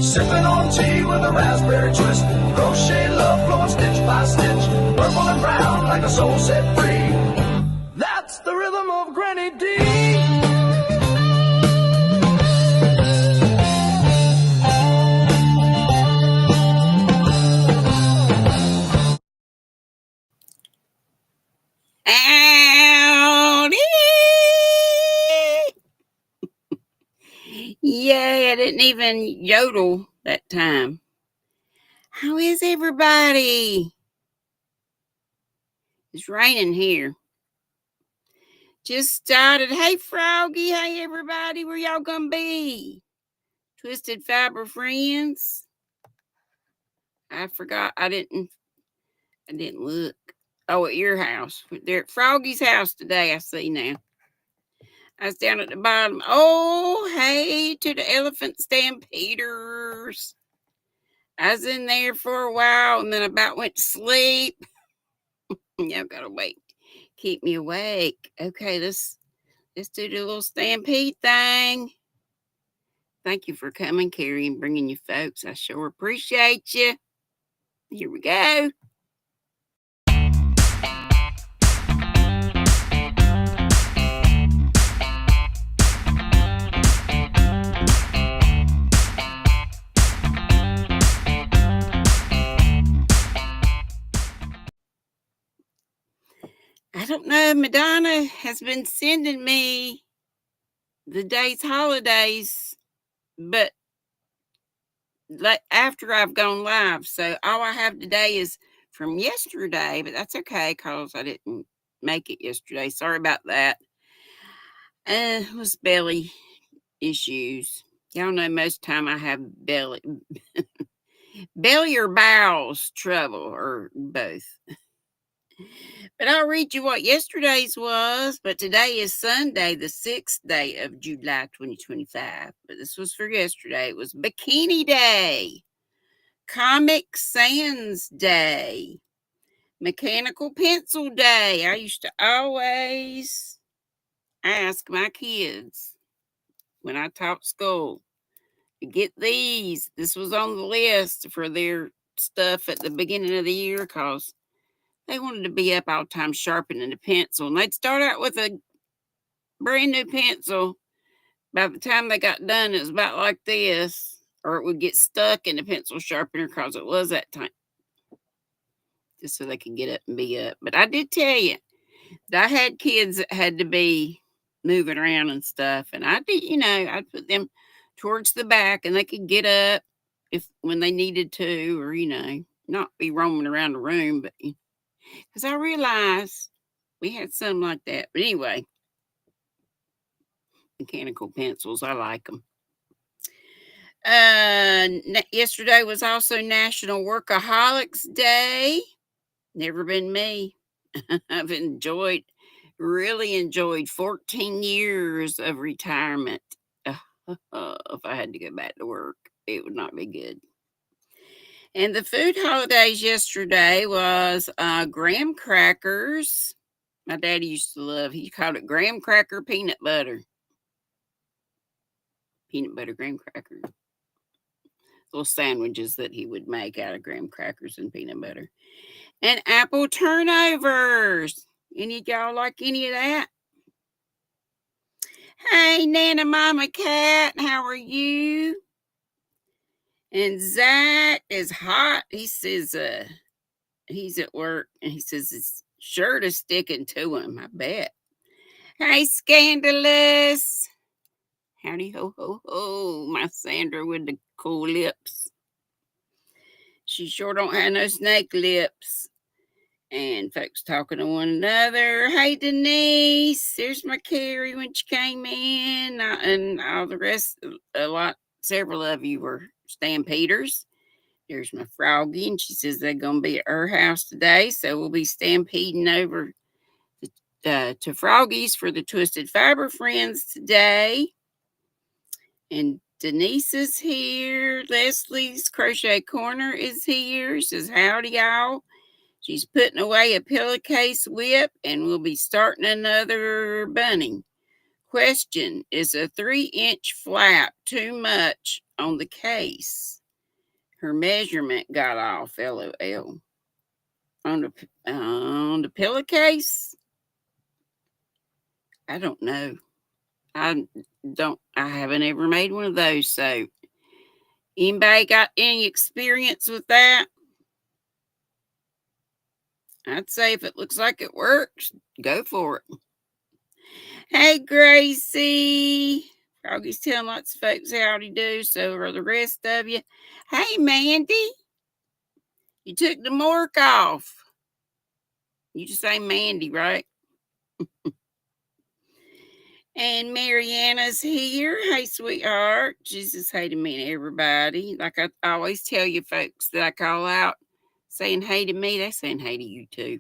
Sipping on tea with a raspberry twist. Crochet love flowing stitch by stitch. Purple and brown like a soul set free. That's the rhythm of Granny Dee. Howdy! Yay, I didn't even yodel that time. How is everybody? It's raining here. Just started. Hey, Froggy. Hey, everybody. Where y'all gonna be? Twisted Fiber friends. I forgot. I didn't look. Oh, at your house. They're at Froggy's house today. I see now. I was down at the bottom. Oh, hey to the elephant stampeders. I was in there for a while and then about went to sleep. Y'all gotta wait. Keep me awake. Okay, let's do the little stampede thing. Thank you for coming, Carrie, and bringing your folks. I sure appreciate you. Here we go. I don't know. Madonna has been sending me the day's holidays, but like after I've gone live. So all I have today is from yesterday, but that's okay because I didn't make it yesterday. Sorry about that. It was belly issues. Y'all know most time I have belly or bowels trouble or both. But I'll read you what yesterday's was. But today is Sunday, the 6th day of July 2025. But this was for yesterday. It was Bikini Day, Comic Sans Day, Mechanical Pencil Day. I used to always ask my kids when I taught school to get these. This was on the list for their stuff at the beginning of the year because they wanted to be up all the time sharpening the pencil. And they'd start out with a brand new pencil. By the time they got done, it was about like this, or it would get stuck in the pencil sharpener because it was that time. Just so they could get up and be up. But I did tell you that I had kids that had to be moving around and stuff. And I did, I'd put them towards the back and they could get up when they needed to, or, not be roaming around the room, but because I realized we had some like that. But anyway, mechanical pencils, I like them. Yesterday was also National Workaholics Day. Never been me. I've really enjoyed 14 years of retirement. If I had to go back to work, it would not be good. And the food holidays yesterday was graham crackers. My daddy used to love, he called it graham cracker peanut butter. Peanut butter graham cracker. Little sandwiches that he would make out of graham crackers and peanut butter. And apple turnovers. Any of y'all like any of that? Hey, Nana Mama Cat, how are you? And Zach is hot. He says he's at work and he says his shirt is sticking to him, I bet. Hey, Scandalous. Howdy ho ho ho, my Sandra with the cool lips. She sure don't have no snake lips. And folks talking to one another. Hey, Denise. There's my Carrie when she came in. And all the rest, several of you were stampeders. There's my Froggy, and she says they're going to be at her house today. So we'll be stampeding over to Froggy's for the Twisted Fiber friends today. And Denise is here. Leslie's Crochet Corner is here. She says, howdy, y'all. She's putting away a pillowcase whip, and we'll be starting another bunny. Question, is a 3-inch flap too much on the case? her measurement got off, LOL. On the pillowcase? I don't know. I haven't ever made one of those, so anybody got any experience with that? I'd say if it looks like it works, go for it. Hey, Gracie. Froggy's telling lots of folks howdy do, so are the rest of you. Hey, Mandy. You took the mark off. You just say Mandy, right? And Mariana's here. Hey, sweetheart. Jesus, hey to me and everybody. Like I always tell you folks that I call out saying hey to me, they saying hey to you too.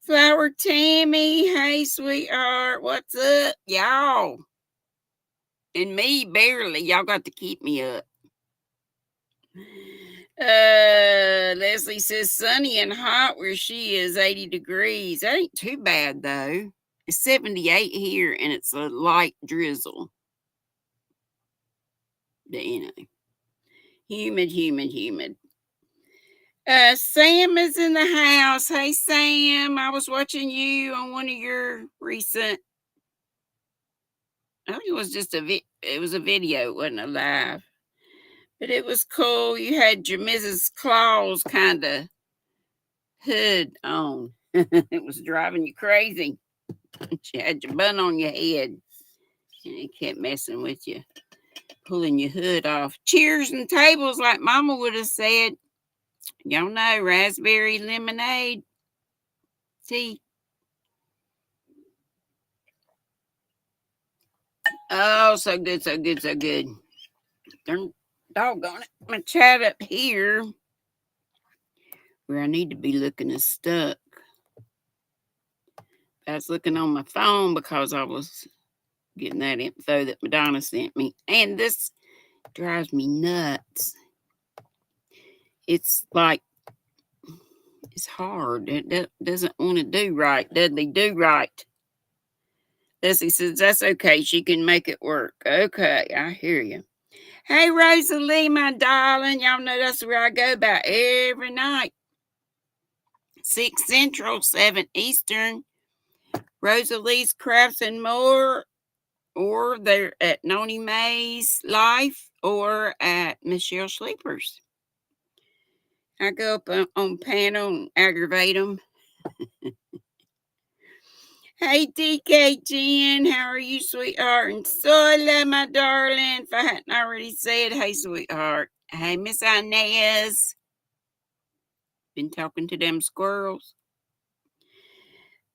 Flower Tammy, hey, sweetheart. What's up, y'all? And me, barely. Y'all got to keep me up. Leslie says sunny and hot where she is, 80 degrees. That ain't too bad, though. It's 78 here, and it's a light drizzle. But, you know, humid. Sam is in the house. Hey, Sam. I was watching you on one of your recent... I think it was just it was a video. It wasn't a live. But it was cool. You had your Mrs. Claus kind of hood on. It was driving you crazy. She had your bun on your head. And it kept messing with you. Pulling your hood off. Cheers and tables, like Mama would have said. Y'all know, raspberry lemonade tea. Oh, so good. Darn doggone it. My chat up here where I need to be looking is stuck. I was looking on my phone because I was getting that info that Madonna sent me. And this drives me nuts. It's like, it's hard. It doesn't want to do right. Dudley, do right. Leslie says, that's okay. She can make it work. Okay, I hear you. Hey, Rosalie, my darling. Y'all know that's where I go about every night. 6 Central, 7 Eastern. Rosalie's Crafts and More. Or they're at Noni Mae's Life or at Michelle Sleepers. I go up on panel and aggravate them. Hey, DK Jen, how are you, sweetheart? And Sola, my darling, if I hadn't already said, hey, sweetheart. Hey, Miss Inez. Been talking to them squirrels.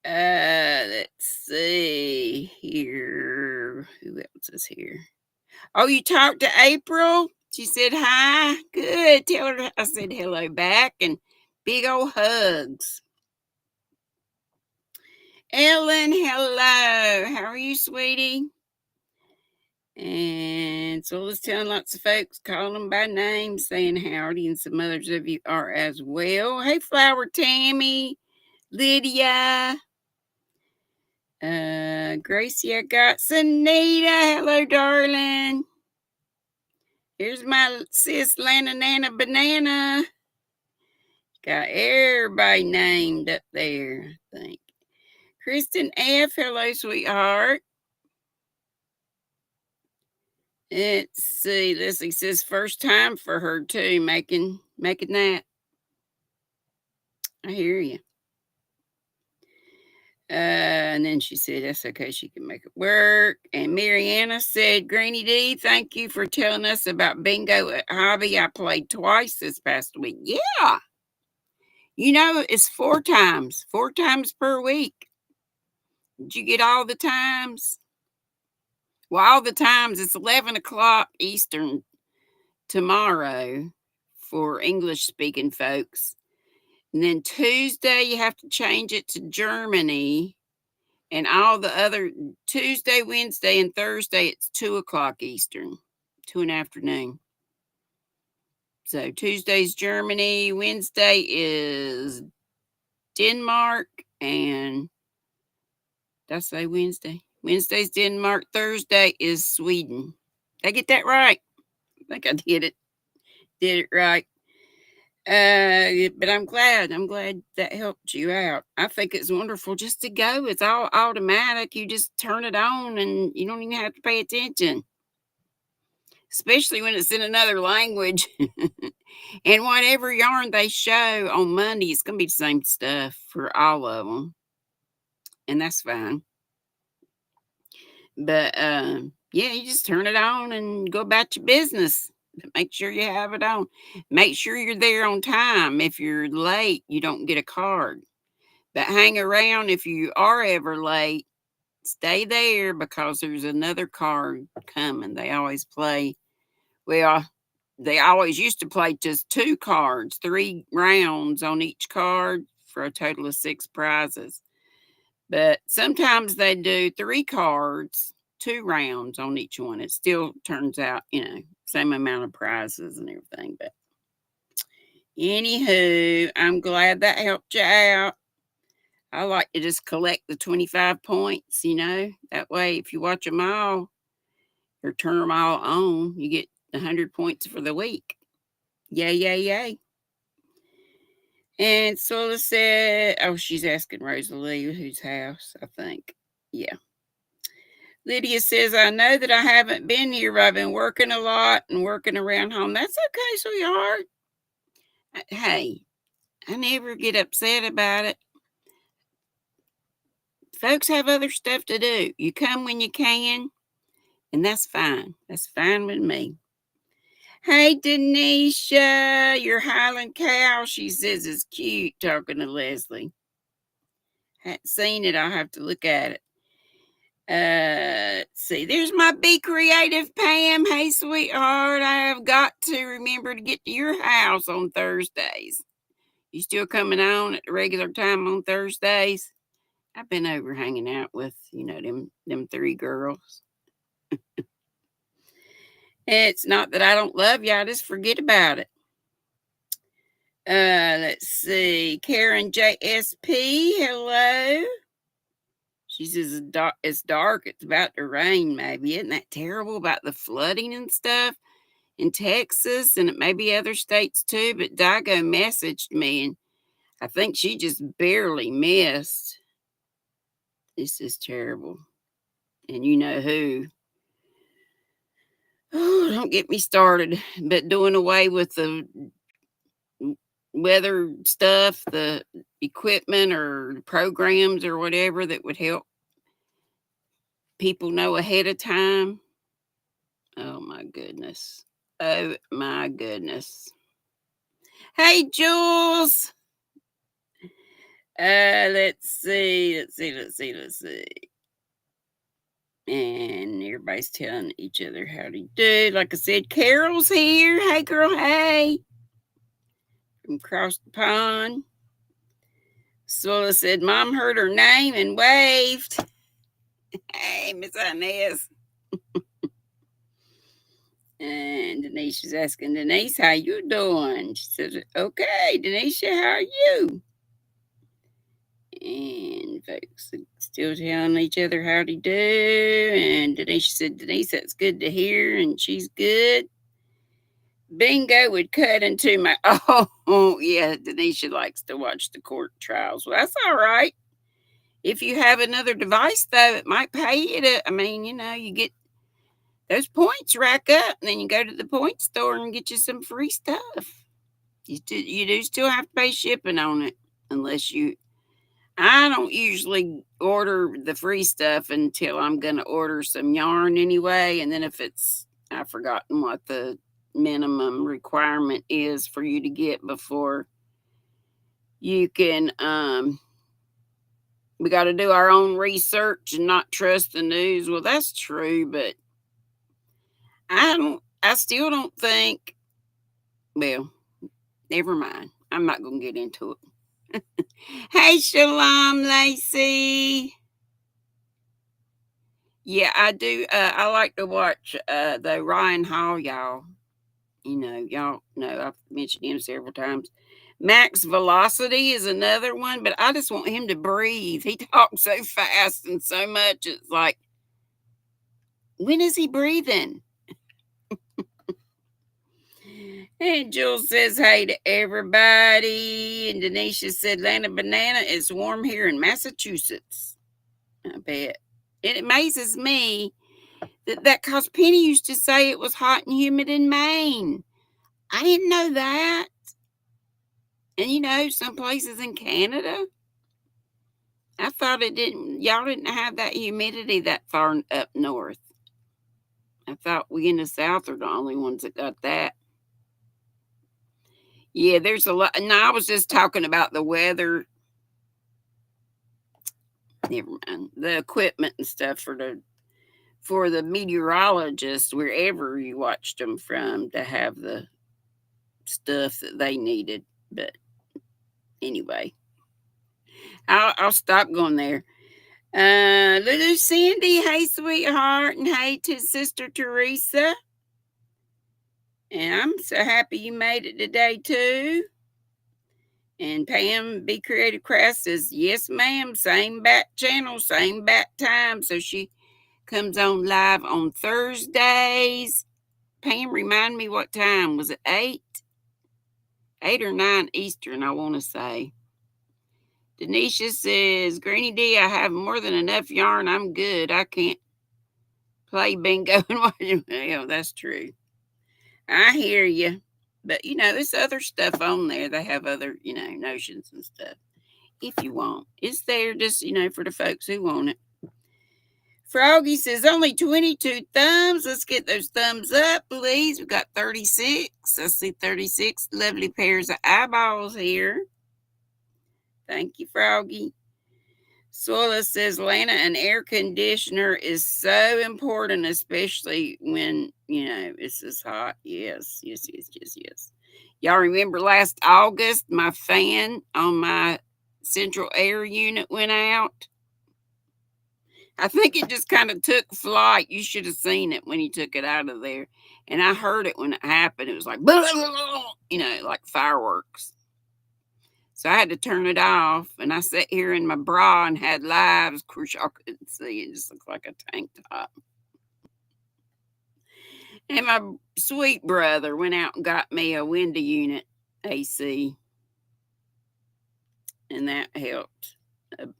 Let's see here. Who else is here? Oh, you talked to April? She said hi. Good. Tell her I said hello back and big old hugs. Ellen, hello. How are you, sweetie? And so let's tell lots of folks, calling them by name, saying howdy, and some others of you are as well. Hey, Flower Tammy, Lydia, Gracie, I got Sunita. Hello, darling. Here's my sis, Lana Nana Banana. Got everybody named up there, I think. Kristen F. Hello, sweetheart. Let's see. Leslie says first time for her too, making that. I hear you. And then she said that's okay. She can make it work. And Mariana said, GrannyDee, thank you for telling us about bingo at Hobby. I played twice this past week. Yeah. You know, it's 4 times per week. Did you get all the times? Well, all the times, it's 11 o'clock Eastern tomorrow for English-speaking folks. And then Tuesday, you have to change it to Germany. And all the other Tuesday, Wednesday, and Thursday, it's 2 o'clock Eastern, 2 in the afternoon. So Tuesday's Germany, Wednesday is Denmark, and did I say Wednesday? Wednesday's Denmark, Thursday is Sweden. Did I get that right? I think I did it. Did it right. But I'm glad that helped you out. I think it's wonderful just to go. It's all automatic. You just turn it on and you don't even have to pay attention, especially when it's in another language. And whatever yarn they show on Monday, it's going to be the same stuff for all of them. And that's fine. But yeah, you just turn it on and go about your business. Make sure you have it on. Make sure you're there on time. If you're late, you don't get a card. But hang around if you are ever late. Stay there because there's another card coming. They always play. Well, they always used to play just 2 cards, 3 rounds on each card for a total of 6 prizes. But sometimes they do 3 cards, 2 rounds on each one. It still turns out, same amount of prizes and everything. But anywho, I'm glad that helped you out. I like to just collect the 25 points, That way, if you watch them all or turn them all on, you get 100 points for the week. Yay, yay, yay. And Sola said, oh, she's asking Rosalie whose house, I think. Yeah. Lydia says, I know that I haven't been here, but I've been working a lot and working around home. That's okay, sweetheart. Hey, I never get upset about it. Folks have other stuff to do. You come when you can, and that's fine. That's fine with me. Hey, Denischa, your Highland cow, she says, is cute, talking to Leslie. Hadn't seen it. I'll have to look at it. Let's see. There's my Be Creative Pam. Hey, sweetheart, I have got to remember to get to your house on Thursdays. You still coming on at the regular time on Thursdays? I've been over hanging out with, them 3 girls. It's not that I don't love you. I just forget about it. Let's see. Karen JSP. Hello. She says it's dark. It's about to rain, maybe. Isn't that terrible about the flooding and stuff in Texas and maybe other states too? But Dago messaged me, and I think she just barely missed. This is terrible. And you know who. Oh, don't get me started. But doing away with the weather stuff, the equipment or programs or whatever that would help people know ahead of time. Oh my goodness. Oh my goodness. Hey, Jules. Let's see. And everybody's telling each other how to do. Like I said, Carol's here. Hey, girl. Hey. From across the pond. Swola said, Mom heard her name and waved. Hey, Miss Inez. And Denisha's asking Denise, how you doing? She said, okay, Denisha, how are you? And folks still telling each other how to do. And Denisha said, Denise, that's good to hear. And she's good. Bingo would cut into my, oh, yeah, Denisha likes to watch the court trials. Well, that's all right. If you have another device, though, it might pay you to, you get those points rack up, and then you go to the point store and get you some free stuff. You do still have to pay shipping on it, unless I don't usually order the free stuff until I'm going to order some yarn anyway, and then if I've forgotten what the minimum requirement is for you to get before you can, we got to do our own research and not trust the news. Well, that's true, but I still don't think, well, never mind. I'm not going to get into it. Hey, Shalom, Lacey. Yeah, I do. I like to watch the Ryan Hall, y'all. Y'all know I've mentioned him several times. Max Velocity is another one, but I just want him to breathe. He talks so fast and so much. It's like, when is he breathing? And Jules says, hey to everybody. And Denischa said, Lana Banana, it's warm here in Massachusetts. I bet. It amazes me that because Penny used to say it was hot and humid in Maine. I didn't know that. And some places in Canada, I thought y'all didn't have that humidity that far up north. I thought we in the South are the only ones that got that. Yeah, there's a lot. No, I was just talking about the weather. Never mind. The equipment and stuff for the meteorologists, wherever you watched them from, to have the stuff that they needed. But anyway, I'll stop going there. Lulu Cindy, hey sweetheart, and hey to Sister Teresa. And I'm so happy you made it today too. And Pam Be Creative Craft says, yes, ma'am, same back channel, same back time. So she comes on live on Thursdays. Pam, remind me what time. Was it 8? 8 or 9 Eastern, I want to say. Denischa says, GrannyDee, I have more than enough yarn. I'm good. I can't play bingo and watch it. Well, that's true. I hear you. But, there's other stuff on there. They have other, notions and stuff. If you want. It's there just, for the folks who want it. Froggy says, only 22 thumbs. Let's get those thumbs up, please. We've got 36. I see 36 lovely pairs of eyeballs here. Thank you, Froggy. Sola says, Lana, an air conditioner is so important, especially when, it's as hot. Yes. Y'all remember last August, my fan on my central air unit went out? I think it just kind of took flight. You should have seen it when he took it out of there. And I heard it when it happened. It was like, blah, blah, blah, like fireworks. So I had to turn it off. And I sat here in my bra and had lives. Of course, y'all couldn't see. It just looked like a tank top. And my sweet brother went out and got me a window unit AC. And that helped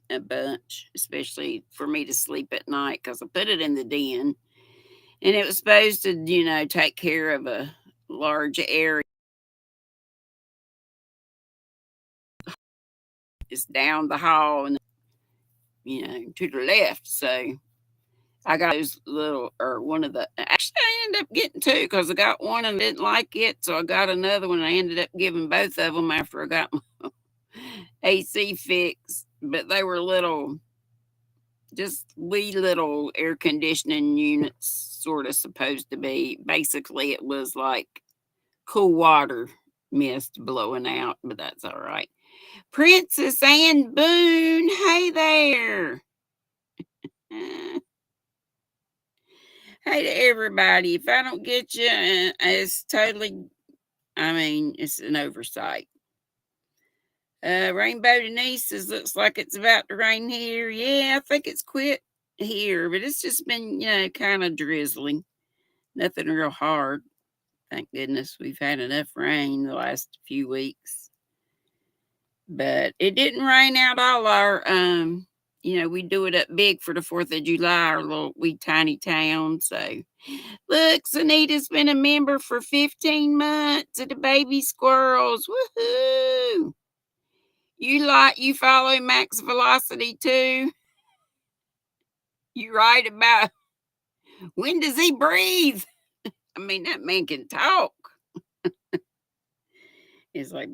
a bunch, especially for me to sleep at night, because I put it in the den. And it was supposed to, take care of a large area. It's down the hall and, to the left. So I got those one of the, actually I ended up getting 2 because I got one and didn't like it. So I got another one and I ended up giving both of them after I got my AC fixed. But they were just wee little air conditioning units, sort of supposed to be. Basically, it was like cool water mist blowing out, but that's all right. Princess Ann Boone, hey there. Hey to everybody. If I don't get you, it's totally, it's an oversight. Rainbow Denise says, looks like it's about to rain here. Yeah, I think it's quit here, but it's just been, kind of drizzling. Nothing real hard. Thank goodness we've had enough rain the last few weeks. But it didn't rain out all our, we do it up big for the 4th of July, our little wee tiny town. So, look, Sunita's been a member for 15 months of the Baby Squirrels. Woohoo! You follow Max Velocity too? You write about when does he breathe? That man can talk. It's like,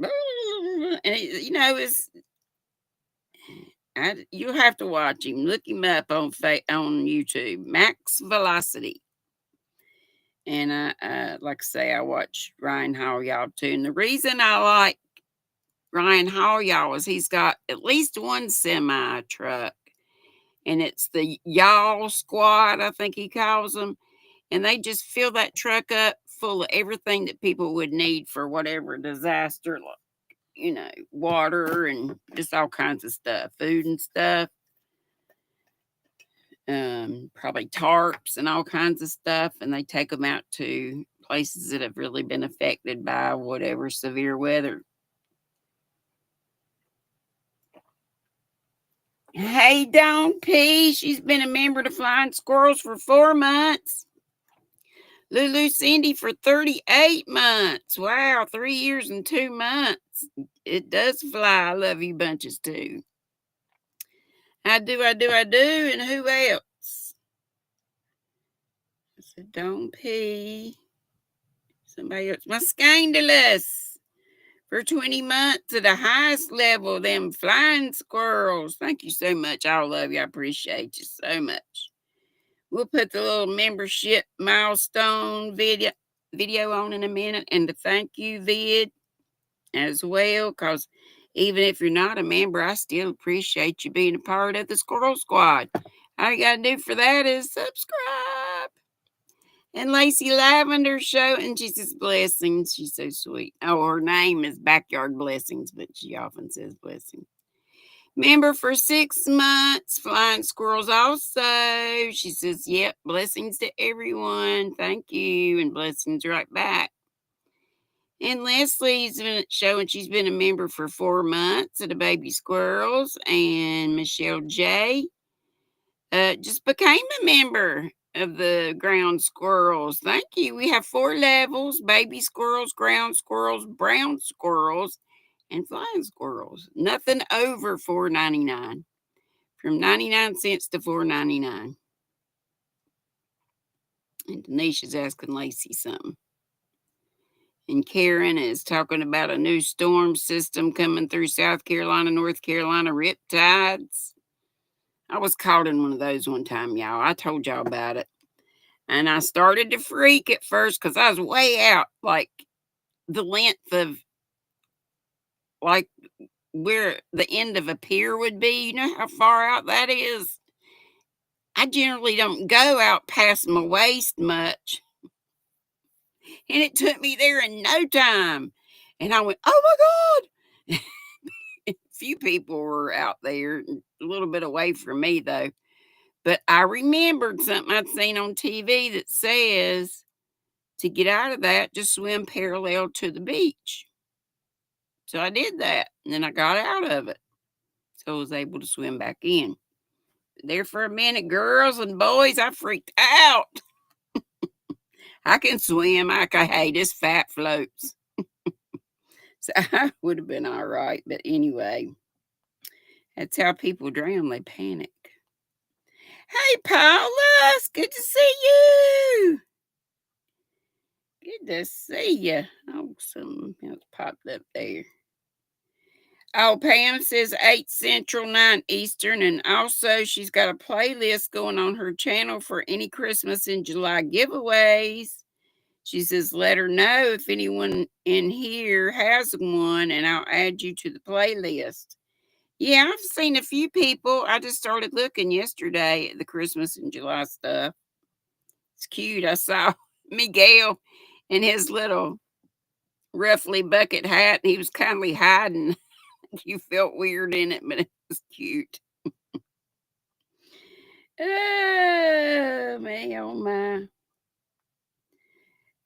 and you'll have to watch him. Look him up on YouTube, Max Velocity. And like I say, I watch Ryan Hall y'all too. And the reason I like Ryan Hall y'all is he's got at least one semi truck, and it's the Y'all Squad, I think he calls them. And they just fill that truck up full of everything that people would need for whatever disaster, water and just all kinds of stuff, food and stuff. Probably tarps and all kinds of stuff. And they take them out to places that have really been affected by whatever severe weather. Hey, Dawn P. She's been a member to Flying Squirrels for 4 months. Lulu Cindy for 38 months. Wow, 3 years and 2 months. It does fly. I love you bunches too. I do. And who else? I said, Dawn P. Somebody else. My Scandalous for 20 months at the highest level. Them Flying Squirrels. Thank you so much. I love you. I appreciate you so much. We'll put the little membership milestone video on in a minute, and the thank you vid as well, because even if you're not a member, I still appreciate you being a part of the Squirrel Squad. All you gotta do for that is subscribe. And Lacey Lavender show, and she says blessings. She's so sweet. Oh, her name is Backyard Blessings, but she often says blessings. Member for 6 months, Flying Squirrels also. She says, yep, blessings to everyone. Thank you. And blessings right back. And Leslie's been showing she's been a member for 4 months at the Baby Squirrels. And Michelle J. Just became a member of the Ground Squirrels. Thank you. We have 4 levels: Baby Squirrels, Ground Squirrels, Brown Squirrels, and Flying Squirrels. Nothing over $4.99. From 99 cents to $4.99. And Denisha's asking Lacey something. And Karen is talking about a new storm system coming through South Carolina, North Carolina, riptides. I was caught in one of those one time, y'all. I told y'all about it. And I started to freak at first because I was way out, like the length of, like where the end of a pier would be. You know how far out that is? I generally don't go out past my waist much. And it took me there in no time. And I went, oh my God. A few people were out there, a little bit away from me though. But I remembered something I'd seen on TV that says to get out of that, just swim parallel to the beach. So I did that. And then I got out of it. So I was able to swim back in. There for a minute, girls and boys, I freaked out. I can swim. Hey, this fat floats. So I would have been all right. But anyway, that's how people drown. They panic. Hey, Paula, it's good to see you. Good to see you. Oh, something else popped up there. Oh, Pam says 8 Central, 9 Eastern. And also, she's got a playlist going on her channel for any Christmas in July giveaways. She says, let her know if anyone in here has one, and I'll add you to the playlist. Yeah, I've seen a few people. I just started looking yesterday at the Christmas in July stuff. It's cute. I saw Miguel in his little roughly bucket hat. He was kindly hiding. You felt weird in it, but it was cute. Oh, me, oh my.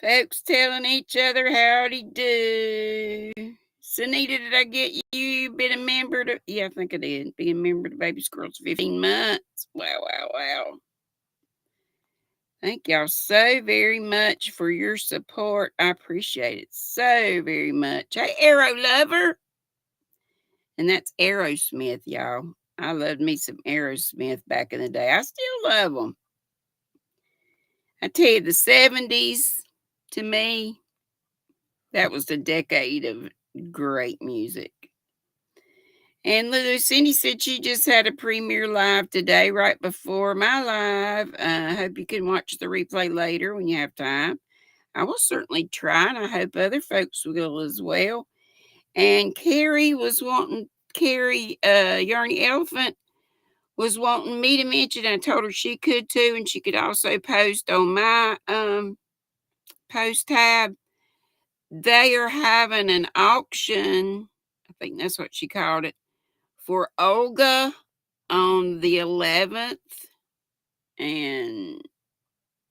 Folks telling each other howdy do. Sunita, did I get you? Been a member to, yeah, I think I did. Be a member to Baby Squirrels 15 months. Wow. Thank y'all so very much for your support. I appreciate it so very much. Hey, Arrow Lover. And that's Aerosmith, y'all. I loved me some Aerosmith back in the day. I still love them. I tell you, the 70s, to me, that was the decade of great music. And Lulu Cindy said she just had a premiere live today, right before my live. I hope you can watch the replay later when you have time. I will certainly try, and I hope other folks will as well. And Carrie, Yarny Elephant, was wanting me to mention. I told her she could too, and she could also post on my post tab. They are having an auction, I think that's what she called it, for Olga on the 11th. And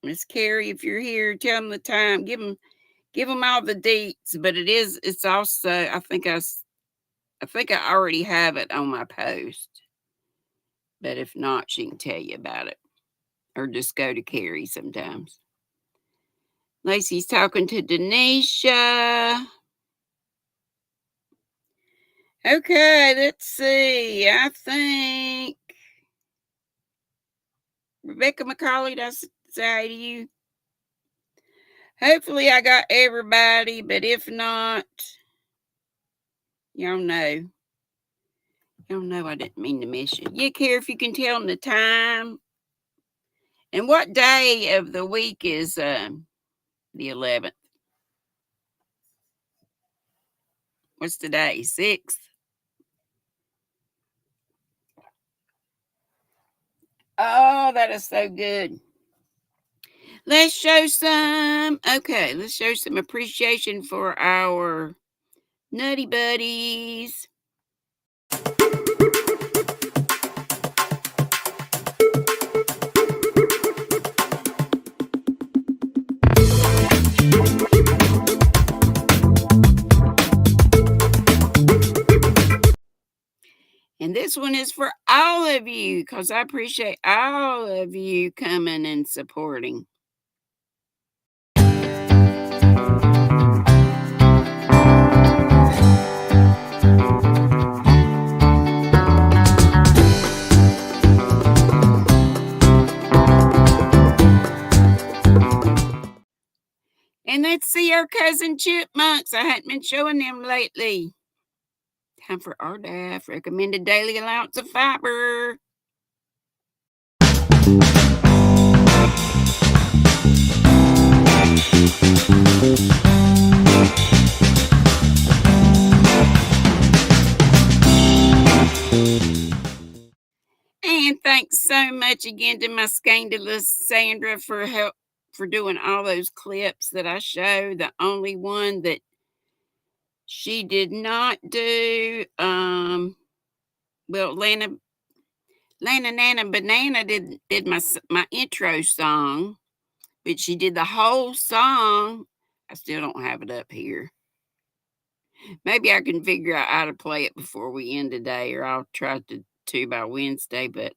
Miss Carrie, if you're here, tell them the time. Give them all the deets. But it's also, I think I already have it on my post. But if not, she can tell you about it. Or just go to Carrie sometimes. Lacey's talking to Denischa. Okay, let's see. I think Rebecca McCauley, that's say to you. Hopefully I got everybody, but if not, y'all know. Y'all know I didn't mean to miss you. You care if you can tell them the time? And what day of the week is the 11th? What's the day? 6th? Oh, that is so good. Let's show some appreciation for our nutty buddies. And this one is for all of you because I appreciate all of you coming and supporting. And let's see our cousin chipmunks. I hadn't been showing them lately. Time for RDAF, recommended daily allowance of fiber. And thanks so much again to my scandalous Sandra for doing all those clips that I showed. The only one that she did not do, well, Lana Nana Banana did my intro song, but she did the whole song. I still don't have it up here. Maybe I can figure out how to play it before we end today, or I'll try to by Wednesday. But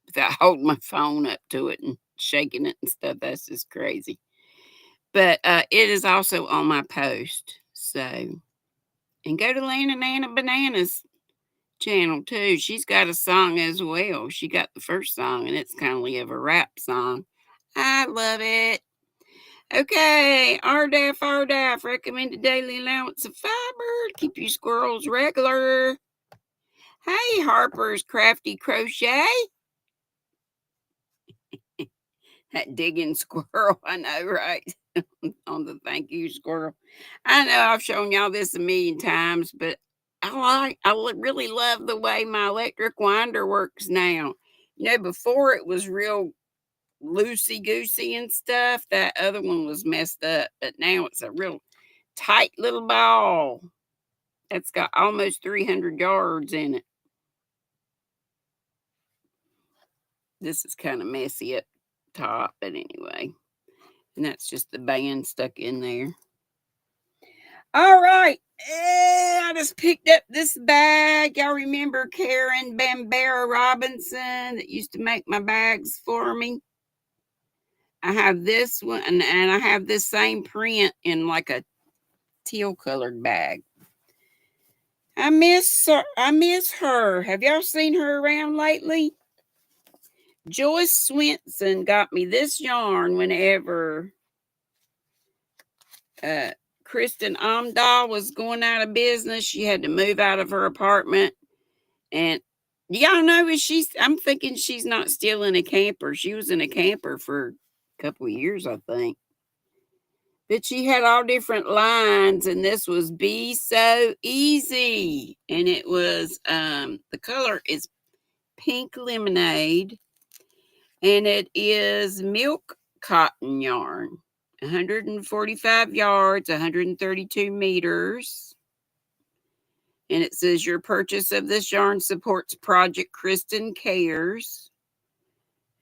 without holding my phone up to it and shaking it and stuff, that's just crazy. But it is also on my post. So, and go to Lana Nana Bananas channel too. She's got a song as well. She got the first song, and it's kind of a rap song. I love it. Okay, RDAF, recommended daily allowance of fiber. Keep you squirrels regular. Hey, Harper's Crafty Crochet. That digging squirrel, I know, right? On the thank you squirrel. I know I've shown y'all this a million times, but I really love the way my electric winder works now. Before it was real loosey-goosey and stuff. That other one was messed up, but now it's a real tight little ball. It's got almost 300 yards in it. This is kind of messy up top, but anyway. And that's just the band stuck in there. All right. I just picked up this bag. Y'all remember Karen Bambera Robinson that used to make my bags for me? I have this one, and I have this same print in like a teal colored bag. I miss her. Have y'all seen her around lately? Joyce Swenson got me this yarn whenever Kristen Amdahl was going out of business. She had to move out of her apartment. And y'all know I'm thinking she's not still in a camper. She was in a camper for a couple of years, I think. But she had all different lines, and this was Be So Easy. And it was, the color is pink lemonade, and it is milk cotton yarn. 145 yards, 132 meters. And it says your purchase of this yarn supports Project Kristen Cares.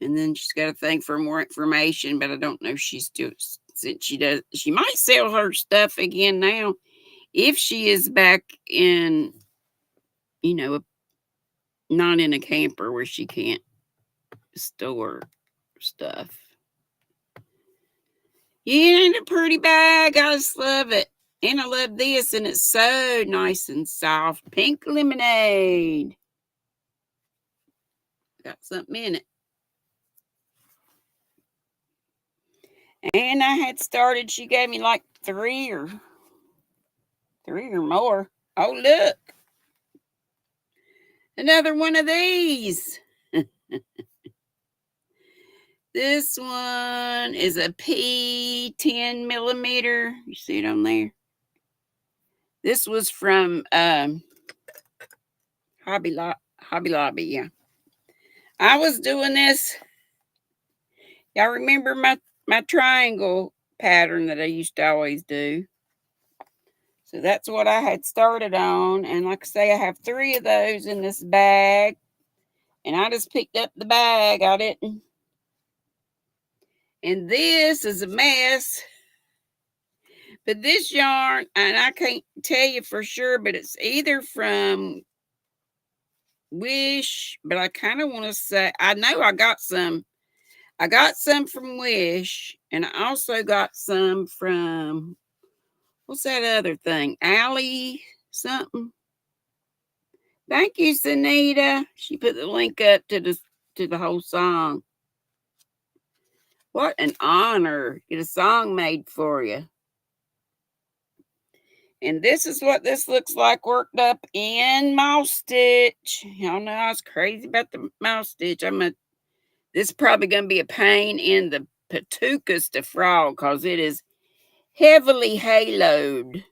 And then she's got a thing for more information, but I don't know if she's still, since she might sell her stuff again now if she is back in, not in a camper where she can't store stuff. Yeah, ain't a pretty bag? I just love it. And I love this, and it's so nice and soft. Pink lemonade. Got something in it. And I had started, she gave me like three or more. Oh, look. Another one of these. This one is a P 10 millimeter. You see it on there? This was from Hobby Lobby, yeah. I was doing this. Y'all remember my triangle pattern that I used to always do? So that's what I had started on. And like I say, I have 3 of those in this bag. And I just picked up the bag. I didn't. And this is a mess. But this yarn, and I can't tell you for sure, but it's either from Wish, but I kind of want to say, I know I got some. I got some from Wish, and I also got some from, what's that other thing? Allie something. Thank you, Sanita. She put the link up to the whole song. What an honor. Get a song made for you. And this is what this looks like worked up in mouse stitch. Y'all know I was crazy about the mouse stitch. This is probably going to be a pain in the patookas to frog because it is heavily haloed.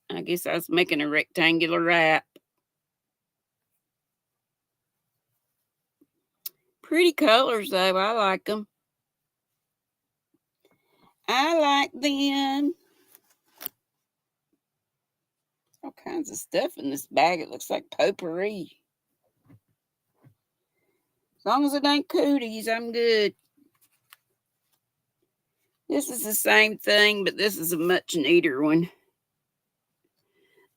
I guess I was making a rectangular wrap. Pretty colors, though. I like them. I like them. All kinds of stuff in this bag. It looks like potpourri. As long as it ain't cooties, I'm good. This is the same thing, but this is a much neater one.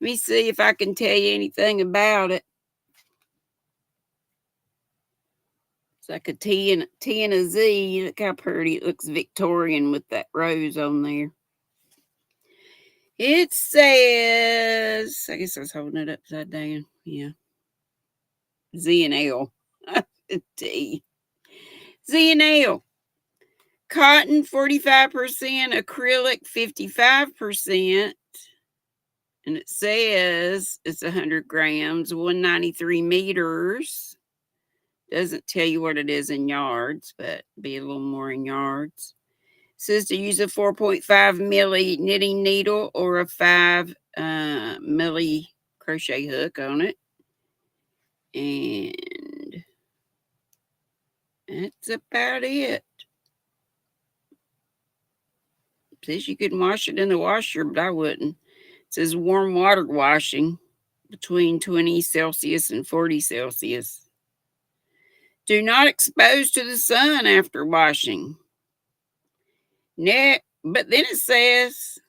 Let me see if I can tell you anything about it. It's like a T and a Z. Look how pretty. It looks Victorian with that rose on there. It says, I guess I was holding it upside down. Yeah. Z and L. T. Z and L. Cotton 45%, acrylic 55%. And it says it's 100 grams, 193 meters. Doesn't tell you what it is in yards, but be a little more in yards. It says to use a 4.5 milli knitting needle or a 5 milli crochet hook on it. And that's about it. It says you can wash it in the washer, but I wouldn't. It says warm water washing between 20 Celsius and 40 Celsius. Do not expose to the sun after washing. But then it says,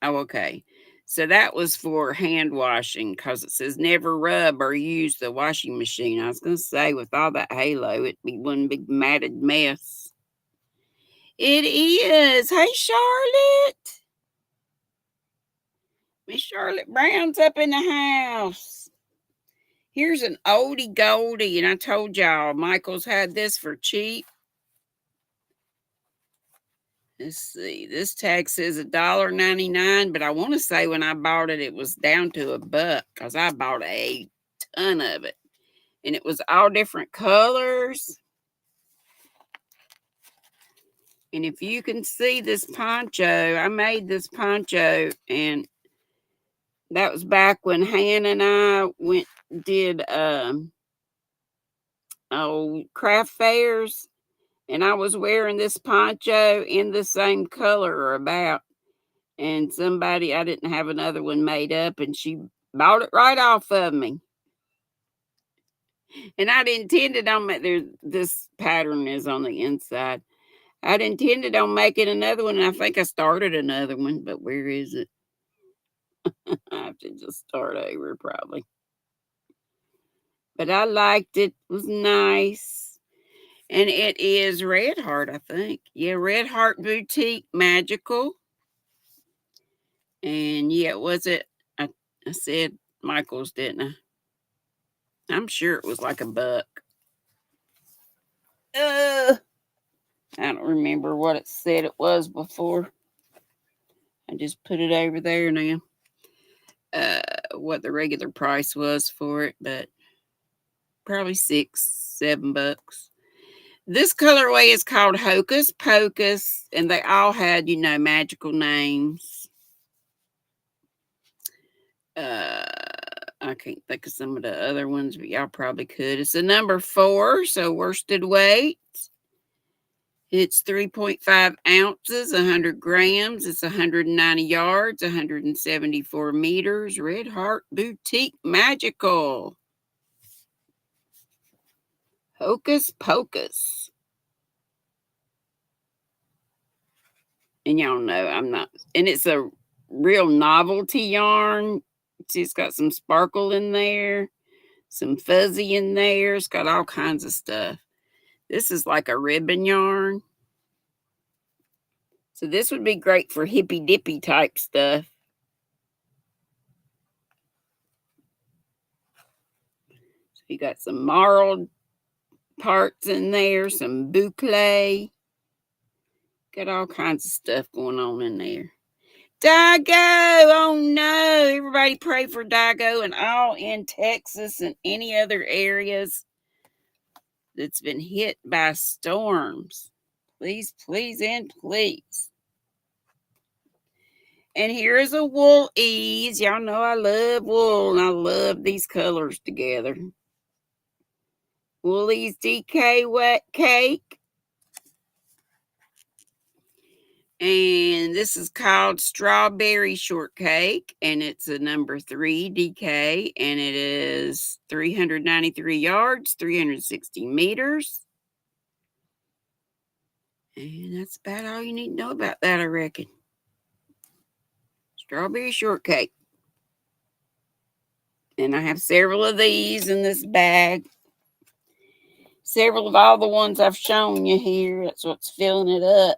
oh, okay. So that was for hand washing because it says never rub or use the washing machine. I was going to say with all that halo, it'd be one big matted mess. It is. Hey, Charlotte. Miss Charlotte Brown's up in the house. Here's an oldie goldie, and I told y'all Michael's had this for cheap. Let's see. This tag says $1.99, but I want to say when I bought it, it was down to $1 because I bought a ton of it, and it was all different colors. And if you can see this poncho, I made this poncho, and that was back when Hannah and I did craft fairs, and I was wearing this poncho in the same color or about, and somebody, I didn't have another one made up, and she bought it right off of me. And I'd intended on this pattern is on the inside. I'd intended on making another one, and I think I started another one, but where is it? I have to just start over probably. But I liked it. It was nice. And it is Red Heart, I think. Yeah, Red Heart Boutique Magical. And yeah, was it? I said Michael's, didn't I? I'm sure it was like $1. I don't remember what it said it was before. I just put it over there now. What the regular price was for it, but probably $6, $7. This colorway is called Hocus Pocus, and they all had, magical names. I can't think of some of the other ones, but y'all probably could. It's a number 4, so worsted weight. It's 3.5 ounces, 100 grams. It's 190 yards, 174 meters. Red Heart Boutique Magical. Hocus Pocus. And y'all know I'm not, and it's a real novelty yarn. See, it's got some sparkle in there, some fuzzy in there. It's got all kinds of stuff. This is like a ribbon yarn. So this would be great for hippy dippy type stuff. So you got some marled parts in there, some boucle. Got all kinds of stuff going on in there. Dago! Oh no! Everybody pray for Dago and all in Texas and any other areas that's been hit by storms. Please, please, and please. And here is a wool ease. Y'all know I love wool and I love these colors together. Woolies DK Wet Cake. And this is called Strawberry Shortcake. And it's a number 3 DK. And it is 393 yards, 360 meters. And that's about all you need to know about that, I reckon. Strawberry Shortcake. And I have several of these in this bag. Several of all the ones I've shown you here. That's what's filling it up.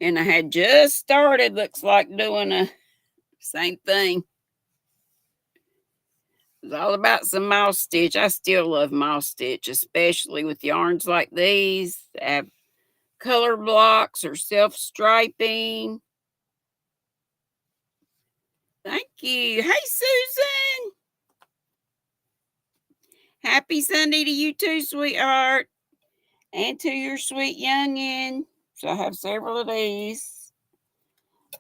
And I had just started, looks like, doing a same thing. It's all about some mouse stitch. I still love mouse stitch, especially with yarns like these that have color blocks or self-striping. Thank you. Hey, Susan. Happy Sunday to you too, sweetheart. And to your sweet youngin'. So I have several of these.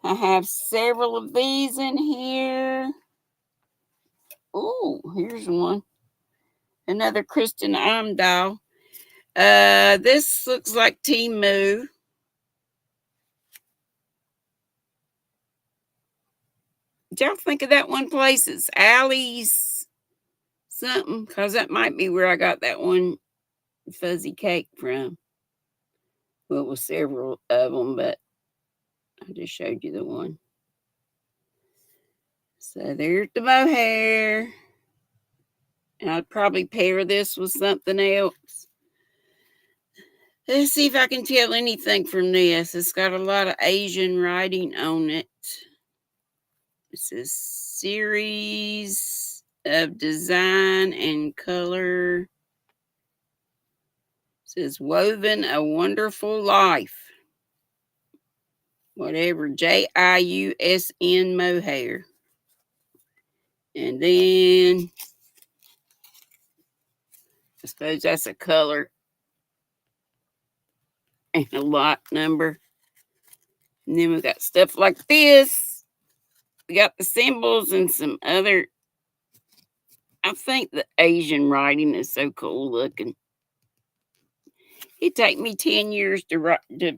I have several of these in here. Ooh, here's one. Another Kristen Amdahl. This looks like Timu. Did y'all think of that one place? It's Allie's something, because that might be where I got that one fuzzy cake from. Well, it was several of them, but I just showed you the one. So there's the mohair. And I'd probably pair this with something else. Let's see if I can tell anything from this. It's got a lot of Asian writing on it. It says series of design and color. It says woven a wonderful life. Whatever, JIUSN mohair. And then I suppose that's a color and a lot number. And then we got stuff like this. We got the symbols and some other. I think the Asian writing is so cool looking. It'd take me 10 years to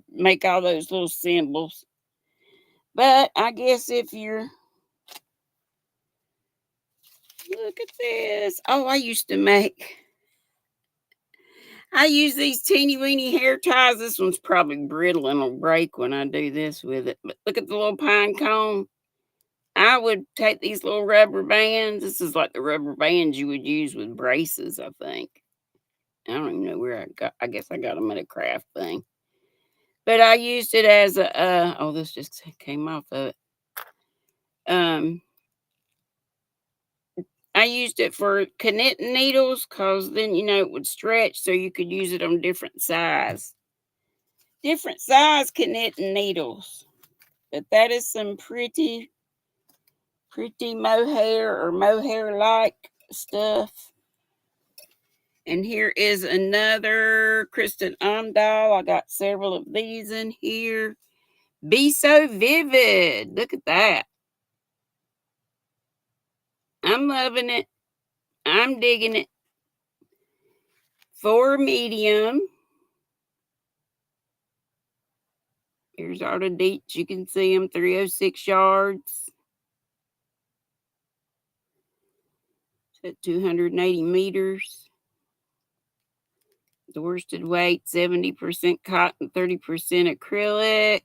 make all those little symbols. But I guess if you're Look at this. Oh, I use these teeny weeny hair ties. This one's probably brittle and will break when I do this with it. But look at the little pine cone. I would take these little rubber bands. This is like the rubber bands you would use with braces, I think. I don't even know where I guess I got them at a craft thing. But I used it as a, oh, this just came off of it. I used it for knitting needles because then, it would stretch so you could use it on different size knitting needles. But that is some pretty mohair or mohair-like stuff. And here is another Kristen Amdahl. I got several of these in here. Be So Vivid. Look at that. I'm loving it. I'm digging it. 4 medium. Here's all the deets. You can see them. 306 yards. It's at 280 meters. The worsted weight, 70% cotton, 30% acrylic.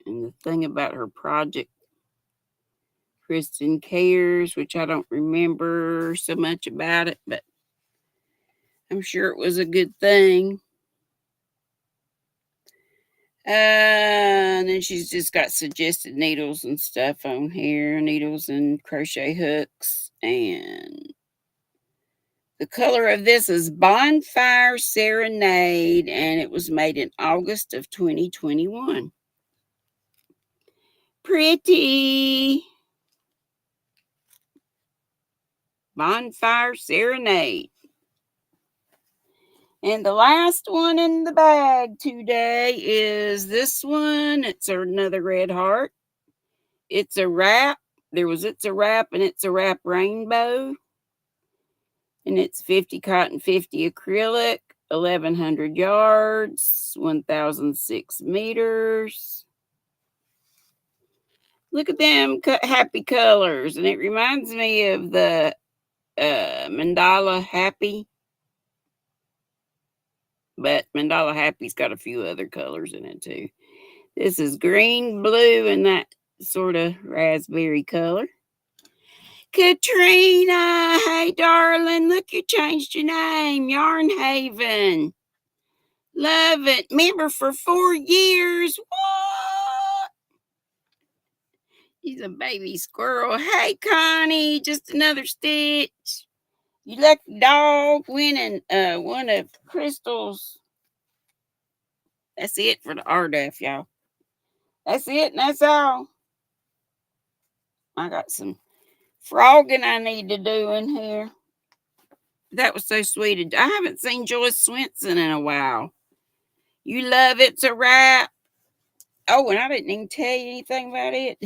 And the thing about her project, Kristen cares, which I don't remember so much about it, but I'm sure it was a good thing. And then she's just got suggested needles and stuff on here, needles and crochet hooks. And the color of this is Bonfire Serenade, and it was made in August of 2021. Pretty. Bonfire Serenade. And the last one in the bag today is this one. It's another red heart. It's a wrap. It's a wrap and it's a wrap rainbow. And it's 50 cotton, 50 acrylic, 1,100 yards, 1,006 meters. Look at them happy colors. And it reminds me of the Mandala Happy. But Mandala Happy's got a few other colors in it too. This is green, blue, and that sort of raspberry color. Katrina, hey darling, look, you changed your name. Yarn Haven. Love it. Member for 4 years. What? He's a baby squirrel. Hey Connie, just another stitch. You lucky dog winning one of Crystal's. That's it for the RDF, y'all. That's it and that's all. I got some frogging I need to do in here. That was so sweet. I haven't seen Joyce Swinson in a while. You love It's a Wrap. Oh, and I didn't even tell you anything about it.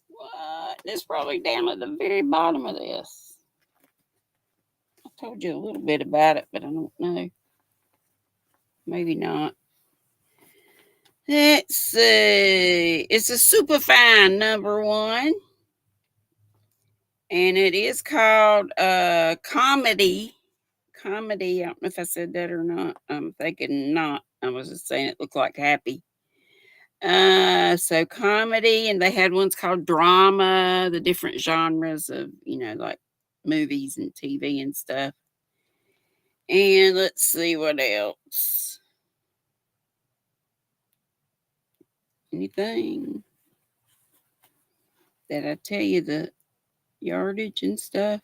What? It's probably down at the very bottom of this. I told you a little bit about it, but I don't know. Maybe not. Let's see. It's a Superfine #1. And it is called Comedy. Comedy. I don't know if I said that or not. I'm thinking not. I was just saying it looked like happy. So comedy, and they had ones called drama, the different genres of, like movies and TV and stuff. And let's see what else. Anything? Did I tell you the yardage and stuff?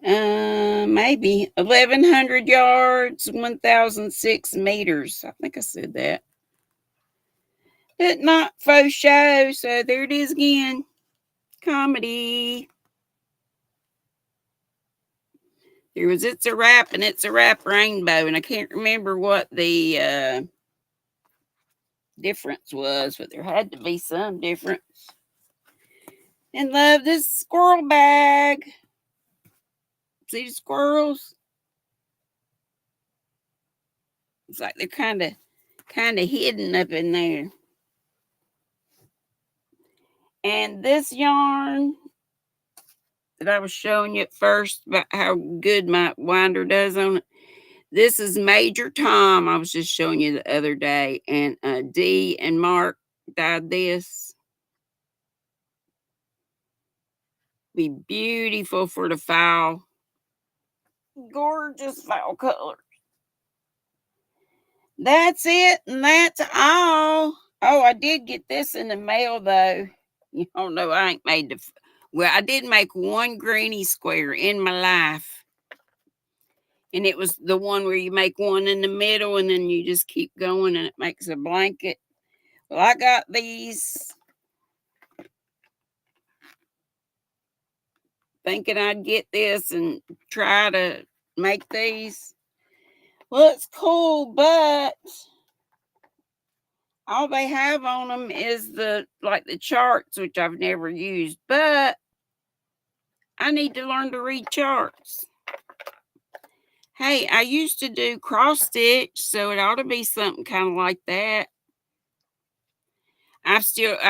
Maybe 1,100 yards, 1,006 meters. I think I said that. But not faux show. So there it is again. Comedy. There was It's a Wrap and It's a Wrap Rainbow. And I can't remember what the difference was, but there had to be some difference. And love this squirrel bag. See the squirrels? It's like they're kind of hidden up in there. And this yarn that I was showing you at first about how good my winder does on it, this is Major Tom. I was just showing you the other day. And Dee and Mark dyed this. Be beautiful for the fall. Gorgeous fall color. That's it, and that's all. Oh, I did get this in the mail, though. You don't know, I ain't made the... Well, I did make one granny square in my life. And it was the one where you make one in the middle, and then you just keep going, and it makes a blanket. Well, I got these thinking I'd get this and try to make these. Well, it's cool, but all they have on them is the charts, which I've never used, but I need to learn to read charts. Hey, I used to do cross stitch, so it ought to be something kind of like that. I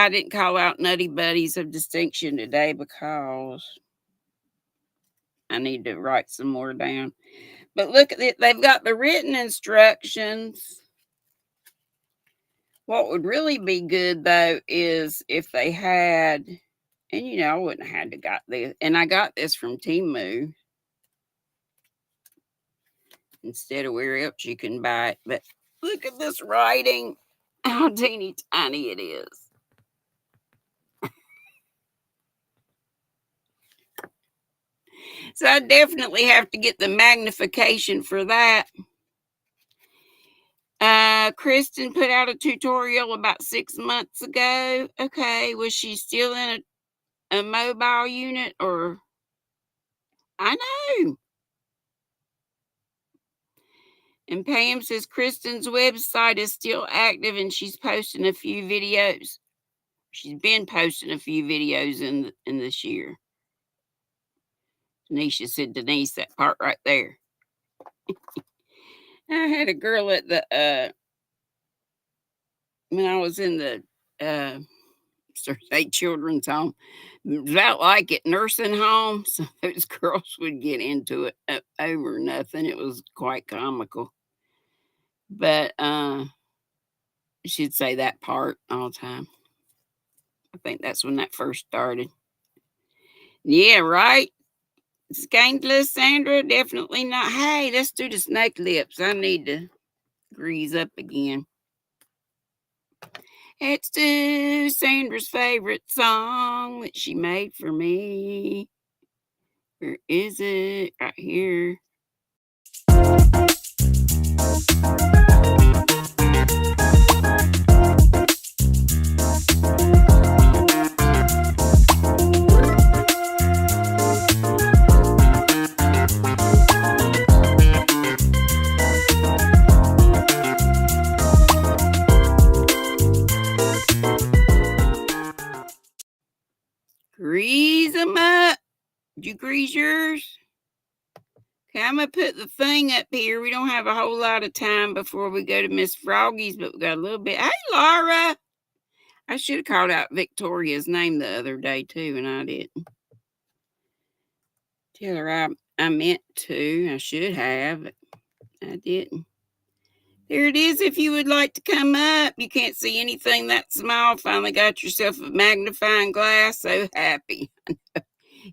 didn't call out Nutty Buddies of Distinction today because I need to write some more down. But look at it, they've got the written instructions. What would really be good, though, is if they had, and you know, I wouldn't have had to got this, and I got this from Temu instead of where else you can buy it. But look at this writing, how teeny tiny it is. So I definitely have to get the magnification for that. Kristen put out a tutorial about 6 months ago. Okay, was she still in a mobile unit, or... I know. And Pam says Kristen's website is still active and she's posting a few videos. She's been posting a few videos in this year. Denischa said, Denise, that part right there. I had a girl at the when I was in the state children's home, about like it, nursing home. So those girls would get into it over nothing. It was quite comical. But she'd say that part all the time. I think that's when that first started. Yeah, right? Scandalous, Sandra? Definitely not. Hey, let's do the snake lips. I need to grease up again. Let's do Sandra's favorite song that she made for me. Where is it? Right here. Grease them up. Did you grease yours? Okay, I'm going to put the thing up here. We don't have a whole lot of time before we go to Miss Froggy's, but we got a little bit. Hey, Laura. I should have called out Victoria's name the other day, too, and I didn't. Tell her I meant to. I should have, but I didn't. There it is. If you would like to come up, you can't see anything that small. Finally got yourself a magnifying glass. So happy.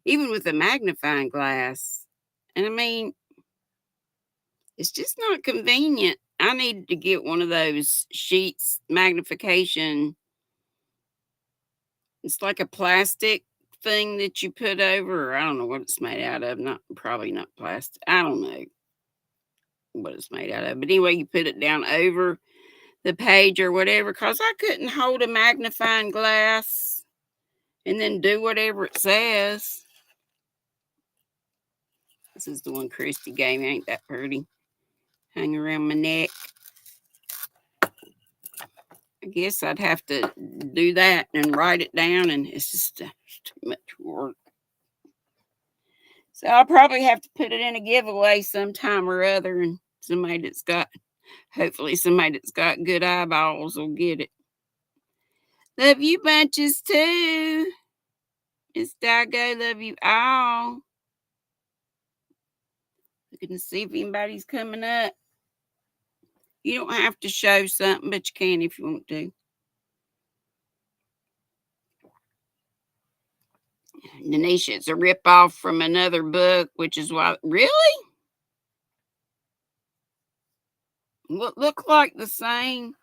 Even with a magnifying glass. And I mean, it's just not convenient. I need to get one of those sheets magnification. It's like a plastic thing that you put over. I don't know what it's made out of. Probably not plastic. I don't know what it's made out of. But anyway, you put it down over the page or whatever, because I couldn't hold a magnifying glass and then do whatever it says. This is the one Christy gave me. Ain't that pretty? Hang around my neck. I guess I'd have to do that and write it down, and it's just too much work. So I'll probably have to put it in a giveaway sometime or other, and hopefully somebody that's got good eyeballs will get it. Love you bunches too. It's Dago. Love you all. Looking to see if anybody's coming up. You don't have to show something, but you can if you want to. Denischa, it's a ripoff from another book, which is why. Really? Look like the same.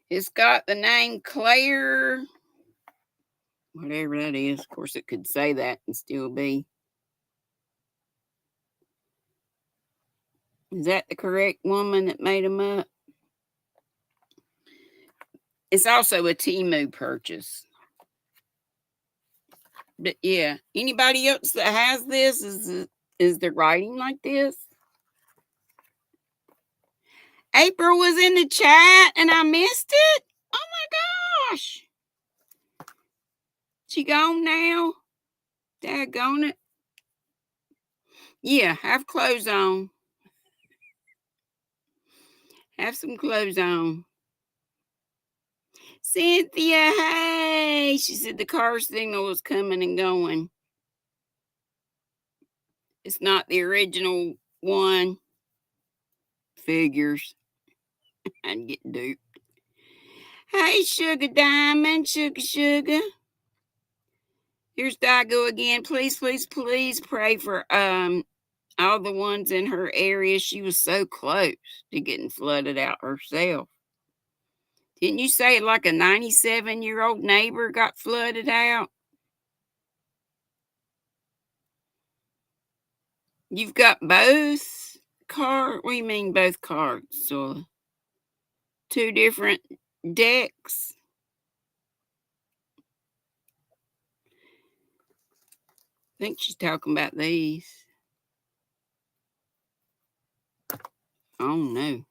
It's got the name Claire. Whatever that is. Of course, it could say that and still be. Is that the correct woman that made them up? It's also a Temu purchase. But yeah, anybody else that has this, is there writing like this? April was in the chat and I missed it? Oh my gosh. She gone now? Daggone it. Yeah, have clothes on. Have some clothes on. Cynthia, hey. She said the car signal was coming and going. It's not the original one. Figures. I'd get duped. Hey, Sugar Diamond, Sugar. Here's Dago again. Please pray for all the ones in her area. She was so close to getting flooded out herself. Didn't you say like a 97-year-old neighbor got flooded out? You've got both cards? What do you mean both cards? So 2 different decks? I think she's talking about these. Oh no.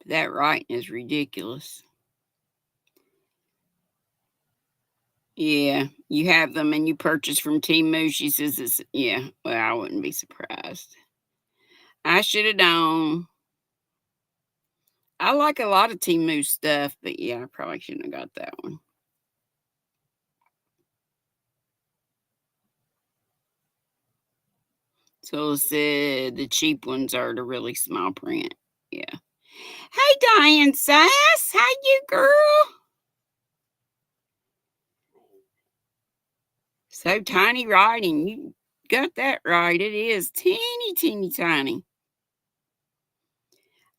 That writing is ridiculous. Yeah, you have them and you purchase from Temu. She says it's, yeah, well, I wouldn't be surprised. I should have known. I like a lot of Temu stuff, but yeah, I probably shouldn't have got that one. So it said the cheap ones are the really small print. Yeah. Hey, Diane Sass. How you, girl? So tiny writing. You got that right. It is teeny tiny.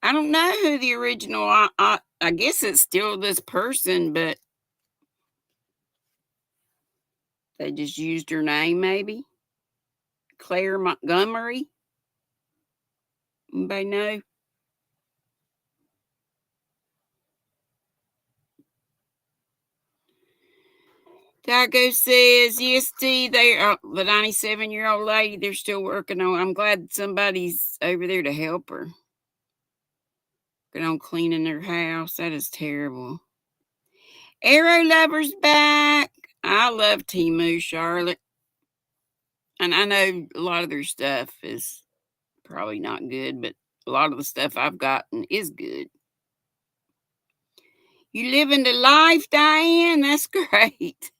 I don't know who the original. I guess it's still this person, but they just used her name, maybe. Claire Montgomery. Anybody know? Dago says, yes, Dee, they are the 97-year-old lady. They're still working on. I'm glad somebody's over there to help her. Working on cleaning their house. That is terrible. Arrow Lover's back. I love Temu, Charlotte. And I know a lot of their stuff is probably not good, but a lot of the stuff I've gotten is good. You living the life, Diane? That's great.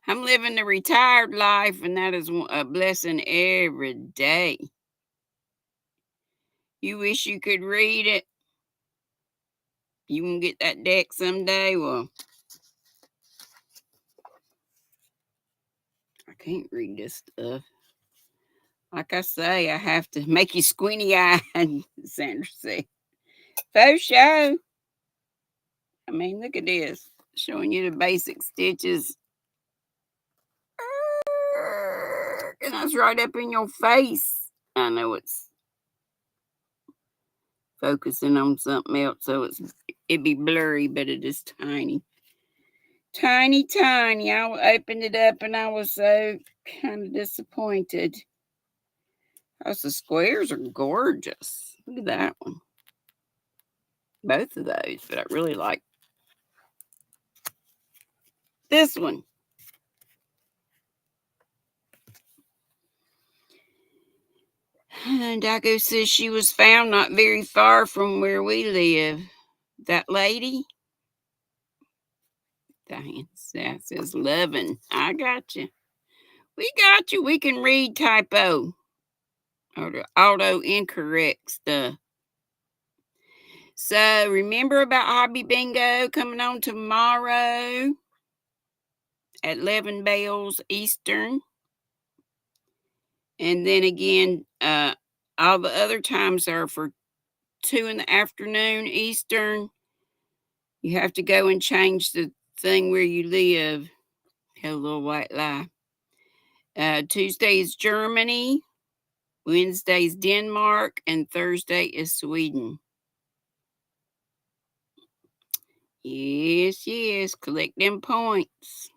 I'm living the retired life, and that is a blessing every day. You wish you could read it. You can get that deck someday? Well, I can't read this stuff. Like I say, I have to make you squinty-eyed, Sandra said. Faux show. I mean, look at this. Showing you the basic stitches. And that's right up in your face. I know it's focusing on something else, so it'd be blurry, but it is tiny. Tiny. I opened it up and I was so kind of disappointed. The squares are gorgeous. Look at that one. Both of those, but I really like this one. And Dago says she was found not very far from where we live. That lady? Diane South says, loving. I got you. We got you. We can read typo or the auto incorrect stuff. So remember about Hobby Bingo coming on tomorrow at 11 bells Eastern. And then again, all the other times are for 2 in the afternoon Eastern. You have to go and change the thing where you live. Tell a little white lie. Tuesday is Germany. Wednesday is Denmark. And Thursday is Sweden. Yes, yes. Collect them points.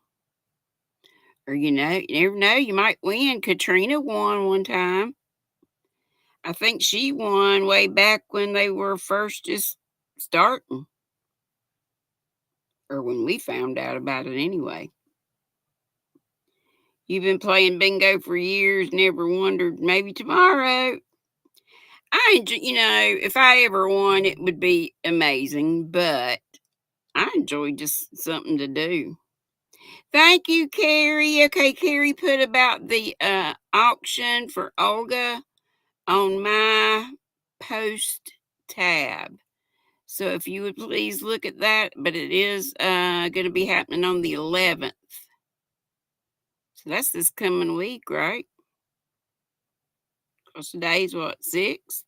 Or you never know. You might win. Katrina won one time. I think she won way back when they were first just starting. Or when we found out about it anyway. You've been playing bingo for years, never wondered maybe tomorrow. I enjoy, if I ever won, it would be amazing, but I enjoy just something to do. Thank you, Carrie. Okay, Carrie put about the auction for Olga on my post tab. So if you would please look at that, but it is going to be happening on the 11th. So that's this coming week, right? Because today's what, 6?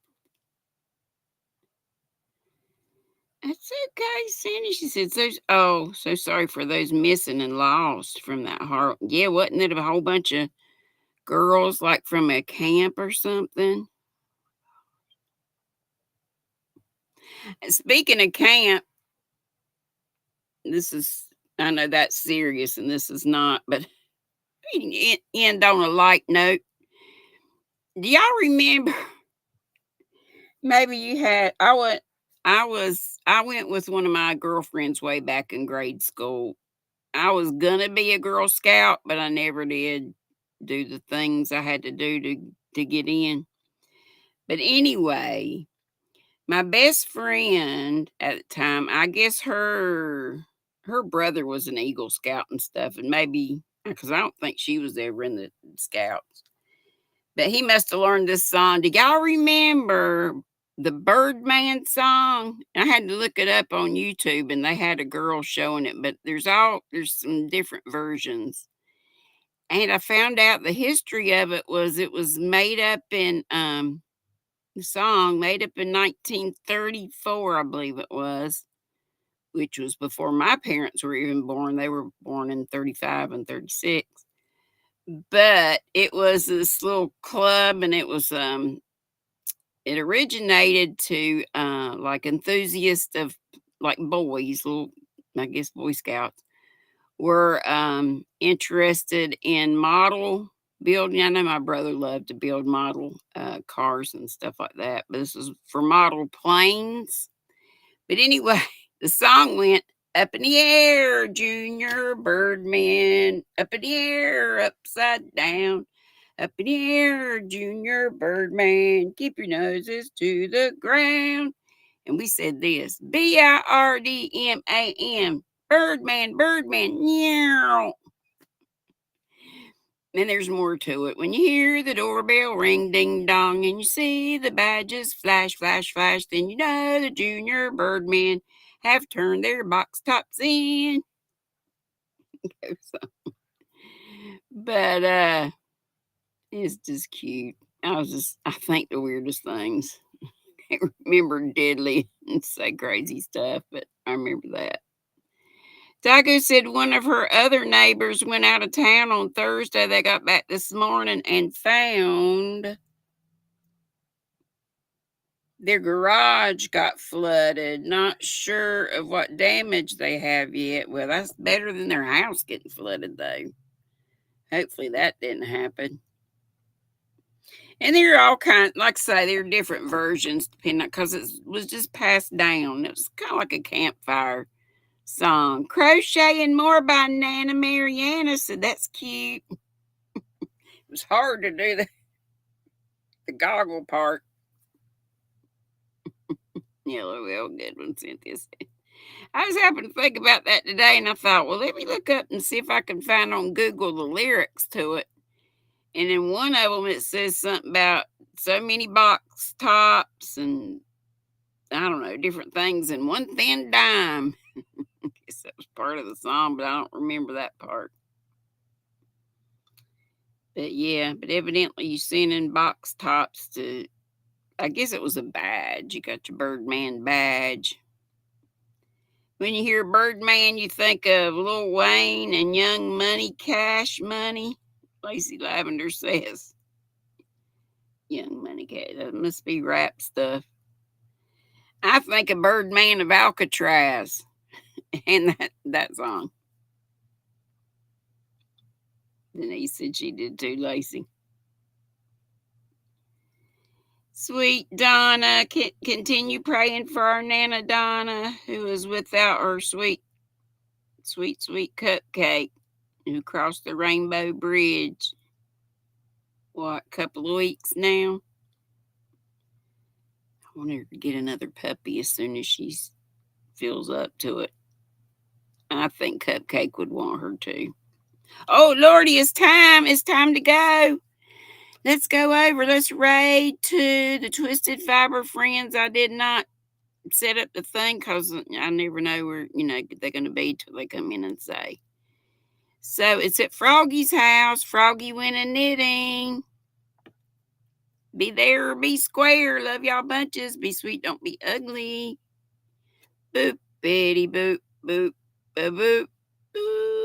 That's okay, Sandy. She said, so sorry for those missing and lost from that heart. Yeah, wasn't it a whole bunch of girls like from a camp or something? Speaking of camp, I know that's serious and this is not, but end on a light note. Do y'all remember? Maybe you had, I went with one of my girlfriends way back in grade school. I was gonna be a Girl Scout, but I never did do the things I had to do to get in. But anyway, my best friend at the time, I guess her brother was an Eagle Scout and stuff, and maybe because I don't think she was ever in the Scouts. But he must have learned this song. Do y'all remember the Birdman song? I had to look it up on YouTube, and they had a girl showing it. But there's some different versions. And I found out the history of it was made up in the song made up in 1934, I believe it was, which was before my parents were even born. They were born in 35 and 36. But it was this little club, and it it originated to like enthusiasts of like boys, little, I guess, Boy Scouts were interested in model building. I know my brother loved to build model cars and stuff like that, but this was for model planes. But anyway, the song went, up in the air, Junior Birdman, up in the air, upside down. Up in the air, Junior Birdman, keep your noses to the ground. And we said this, Birdman, Birdman, Birdman, meow. And there's more to it. When you hear the doorbell ring, ding dong, and you see the badges flash, flash, flash, then you know the Junior Birdmen have turned their box tops in. But it's just cute. I think the weirdest things. I can't remember deadly and say crazy stuff, but I remember that. Taco said one of her other neighbors went out of town on Thursday. They got back this morning and found their garage got flooded. Not sure of what damage they have yet. Well, that's better than their house getting flooded, though. Hopefully that didn't happen. And there are all kinds, like I say, there are different versions depending on, because it was just passed down. It was kind of like a campfire song. Crocheting More by Nana Mariana said, that's cute. It was hard to do the goggle part. Yeah, well, good one, Cynthia said. I was happening to think about that today, and I thought, well, let me look up and see if I can find on Google the lyrics to it. And in one of them, it says something about so many box tops and I don't know, different things, and one thin dime. I guess that was part of the song, but I don't remember that part. But yeah, but evidently you send in box tops to, I guess it was a badge. You got your Birdman badge. When you hear Birdman, you think of Lil Wayne and Young Money, Cash Money. Lacey Lavender says. Young Money, Cash. That must be rap stuff. I think of Birdman of Alcatraz and that song. Denise said she did too, Lacey. Sweet Donna, continue praying for our Nana Donna, who is without her sweet cupcake, who crossed the Rainbow Bridge. What, couple of weeks now? I want her to get another puppy as soon as she feels up to it. I think Cupcake would want her to. Oh, Lordy, it's time. It's time to go. Let's go over. Let's raid to the Twisted Fiber friends. I did not set up the thing because I never know where, they're going to be till they come in and say. So it's at Froggy's house. Froggy went a knitting. Be there or be square. Love y'all bunches. Be sweet, don't be ugly. Boop, bitty, boop, boop, boop, boop.